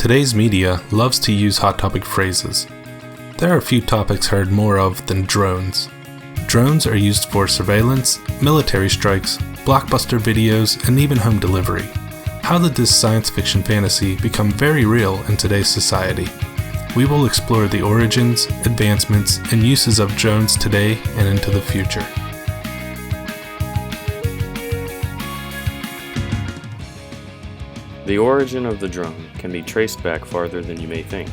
Today's media loves to use hot topic phrases. There are a few topics heard more of than drones. Drones are used for surveillance, military strikes, blockbuster videos, and even home delivery. How did this science fiction fantasy become very real in today's society? We will explore the origins, advancements, and uses of drones today and into the future. The origin of the drone can be traced back farther than you may think.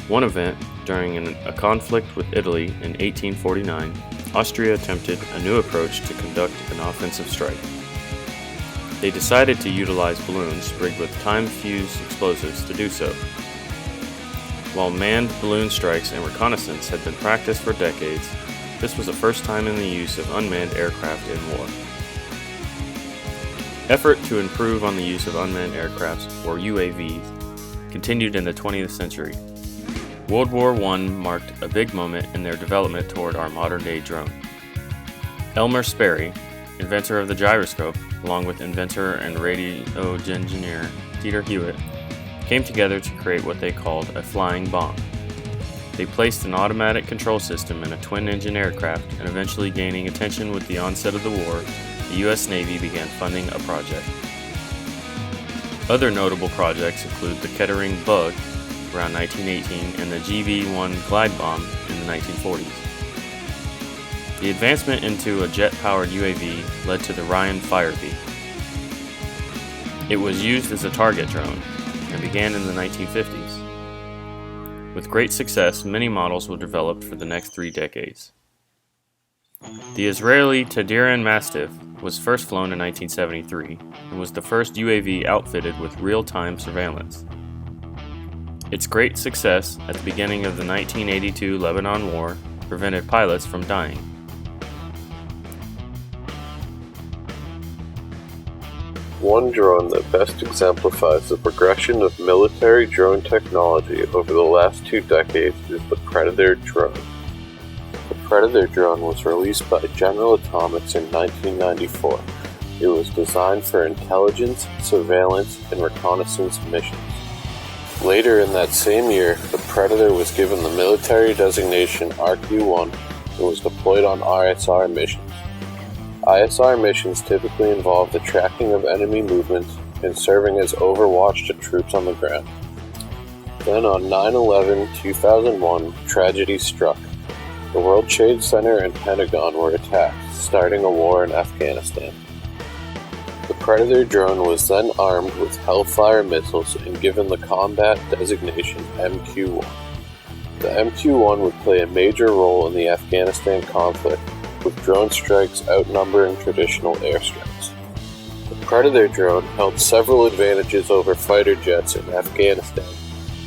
One event, during a conflict with Italy in 1849, Austria attempted a new approach to conduct an offensive strike. They decided to utilize balloons rigged with time-fused explosives to do so. While manned balloon strikes and reconnaissance had been practiced for decades, this was the first time in the use of unmanned aircraft in war. Effort to improve on the use of unmanned aircrafts, or UAVs, continued in the 20th century. World War I marked a big moment in their development toward our modern-day drone. Elmer Sperry, inventor of the gyroscope, along with inventor and radio engineer Peter Hewitt, came together to create what they called a flying bomb. They placed an automatic control system in a twin-engine aircraft, and eventually gaining attention with the onset of the war, the U.S. Navy began funding a project. Other notable projects include the Kettering Bug around 1918 and the GV-1 glide bomb in the 1940s. The advancement into a jet-powered UAV led to the Ryan Firebee. It was used as a target drone and began in the 1950s. With great success, many models were developed for the next 3 decades. The Israeli Tadiran Mastiff was first flown in 1973 and was the first UAV outfitted with real-time surveillance. Its great success at the beginning of the 1982 Lebanon War prevented pilots from dying. One drone that best exemplifies the progression of military drone technology over the last 2 decades is the Predator drone. The Predator drone was released by General Atomics in 1994. It was designed for intelligence, surveillance, and reconnaissance missions. Later in that same year, the Predator was given the military designation RQ-1 and was deployed on ISR missions. ISR missions typically involve the tracking of enemy movements and serving as overwatch to troops on the ground. Then on 9/11/2001, tragedy struck. The World Trade Center and Pentagon were attacked, starting a war in Afghanistan. The Predator drone was then armed with Hellfire missiles and given the combat designation MQ-1. The MQ-1 would play a major role in the Afghanistan conflict, with drone strikes outnumbering traditional airstrikes. The Predator drone held several advantages over fighter jets in Afghanistan,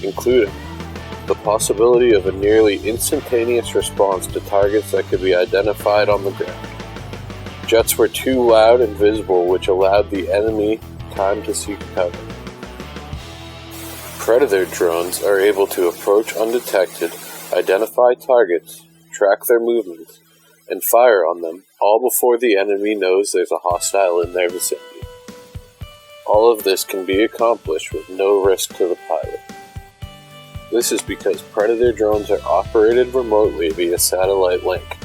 including the possibility of a nearly instantaneous response to targets that could be identified on the ground. Jets were too loud and visible, which allowed the enemy time to seek cover. Predator drones are able to approach undetected, identify targets, track their movements, and fire on them, all before the enemy knows there's a hostile in their vicinity. All of this can be accomplished with no risk to the pilot. This is because Predator drones are operated remotely via satellite link.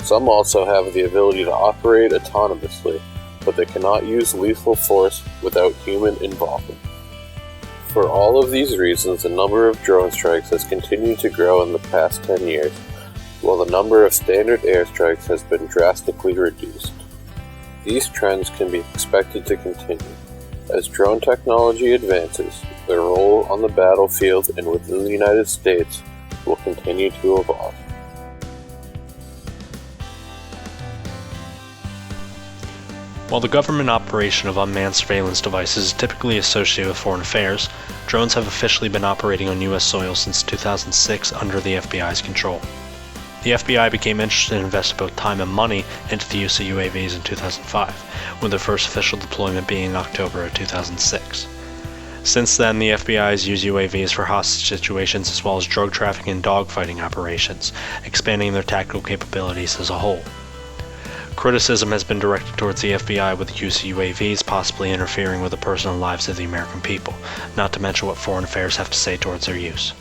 Some also have the ability to operate autonomously, but they cannot use lethal force without human involvement. For all of these reasons, the number of drone strikes has continued to grow in the past 10 years, while the number of standard airstrikes has been drastically reduced. These trends can be expected to continue. As drone technology advances, their role on the battlefield and within the United States will continue to evolve. While the government operation of unmanned surveillance devices is typically associated with foreign affairs, drones have officially been operating on U.S. soil since 2006 under the FBI's control. The FBI became interested and invested both time and money into the use of UAVs in 2005, with their first official deployment being in October of 2006. Since then, the FBI has used UAVs for hostage situations as well as drug trafficking and dogfighting operations, expanding their tactical capabilities as a whole. Criticism has been directed towards the FBI with the use of UAVs possibly interfering with the personal lives of the American people, not to mention what foreign affairs have to say towards their use.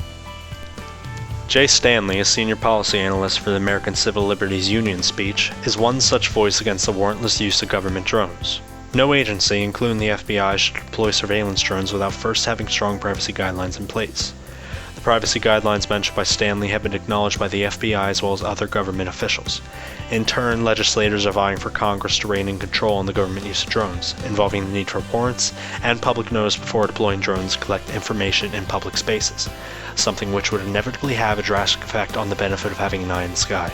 Jay Stanley, a senior policy analyst for the American Civil Liberties Union speech, is one such voice against the warrantless use of government drones. No agency, including the FBI, should deploy surveillance drones without first having strong privacy guidelines in place. The privacy guidelines mentioned by Stanley have been acknowledged by the FBI as well as other government officials. In turn, legislators are vying for Congress to rein in control on the government use of drones, involving the need for warrants and public notice before deploying drones to collect information in public spaces, something which would inevitably have a drastic effect on the benefit of having an eye in the sky.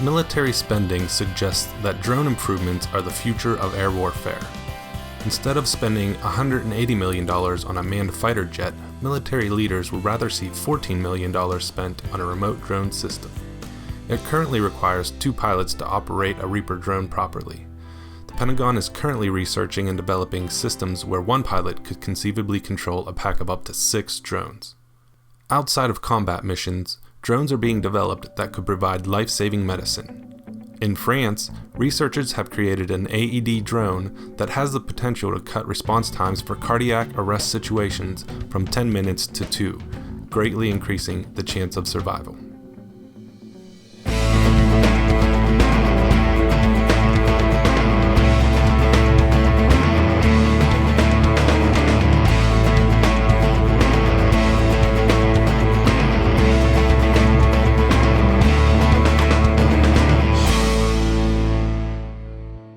Military spending suggests that drone improvements are the future of air warfare. Instead of spending $180 million on a manned fighter jet, military leaders would rather see $14 million spent on a remote drone system. It currently requires 2 pilots to operate a Reaper drone properly. The Pentagon is currently researching and developing systems where 1 pilot could conceivably control a pack of up to 6 drones. Outside of combat missions, drones are being developed that could provide life-saving medicine. In France, researchers have created an AED drone that has the potential to cut response times for cardiac arrest situations from 10 minutes to 2, greatly increasing the chance of survival.